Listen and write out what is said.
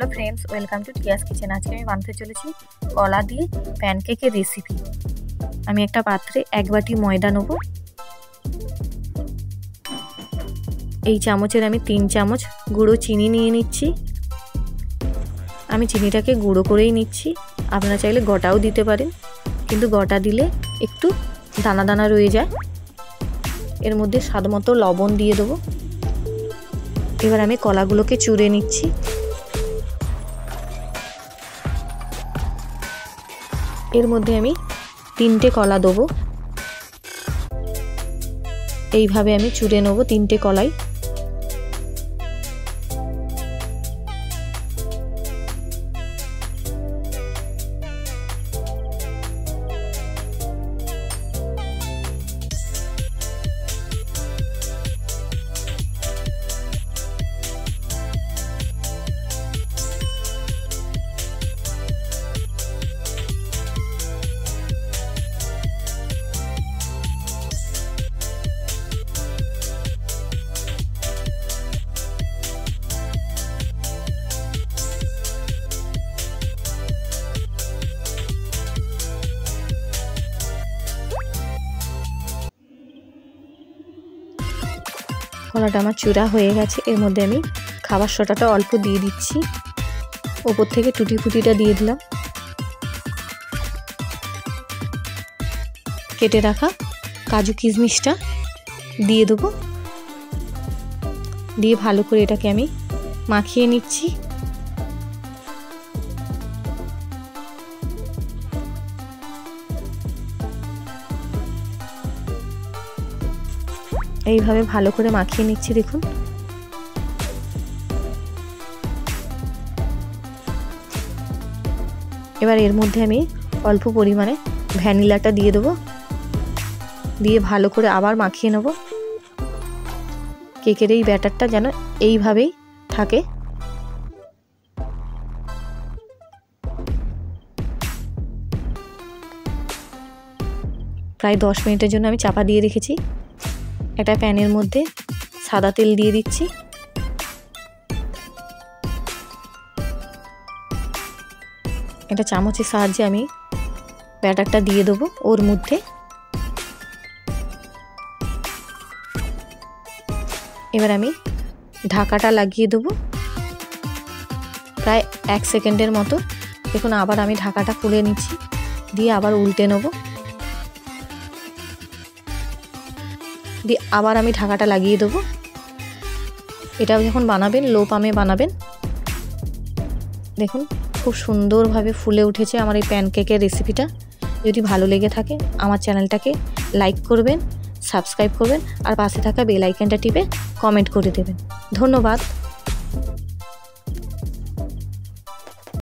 Hello friends, welcome to Tia's kitchen. आज के আমি বানাতে চলেছি কলা দিয়ে প্যানকেকের রেসিপি। আমি একটা পাত্রে এক বাটি ময়দা নেব। এই চামচের আমি 3 চামচ গুঁড়ো চিনি নিয়ে নিচ্ছি। আমি চিনিটাকে গুঁড়ো করেই নিচ্ছি, আপনারা চাইলে গোটাও দিতে পারেন, কিন্তু গোটা দিলে একটু দানা দানা রয়ে যায়। এর মধ্যে স্বাদমতো লবণ দিয়ে দেব। এবার আমি কলাগুলোকে চুরে নিচ্ছি। এর মধ্যে আমি 3টে কলা দেবো। এইভাবে আমি চুরে নেব 3টে কলাই। কলাটা আমার চূড়া হয়ে গেছে। এর মধ্যে আমি খাবার সোডাটা অল্প দিয়ে দিচ্ছি, ওপর থেকে টুটি ফুটিটা দিয়ে দিলাম। কেটে রাখা কাজু কিশমিশটা দিয়ে দেবো, দিয়ে ভালো করে এটাকে আমি মাখিয়ে নিচ্ছি। এইভাবে ভালো করে মাখিয়ে নিচ্ছি। দেখুন, এবার এর মধ্যে আমি অল্প পরিমাণে ভ্যানিলাটা দিয়ে দেবো, দিয়ে ভালো করে আবার মাখিয়ে নেব। কেকের এই ব্যাটারটা যেন এইভাবেই থাকে। প্রায় 10 মিনিটের জন্য আমি চাপা দিয়ে রেখেছি। একটা প্যানের মধ্যে সাদা তেল দিয়ে দিচ্ছি। একটা চামচের সাহায্যে আমি ব্যাটারটা দিয়ে দেবো ওর মধ্যে। এবার আমি ঢাকাটা লাগিয়ে দেবো প্রায় 1 সেকেন্ডের মতো। দেখুন, আবার আমি ঢাকাটা খুলে নিচ্ছি, দিয়ে আবার উল্টে নেব, দিয়ে আবার আমি ঢাকাটা লাগিয়ে দেবো। এটা যখন বানাবেন লো পামে বানাবেন। দেখুন, খুব সুন্দরভাবে ফুলে উঠেছে আমার এই প্যানকেকের রেসিপিটা। যদি ভালো লেগে থাকে আমার চ্যানেলটাকে লাইক করবেন, সাবস্ক্রাইব করবেন, আর পাশে থাকা বেল আইকনটা টিপে কমেন্ট করে দেবেন। ধন্যবাদ।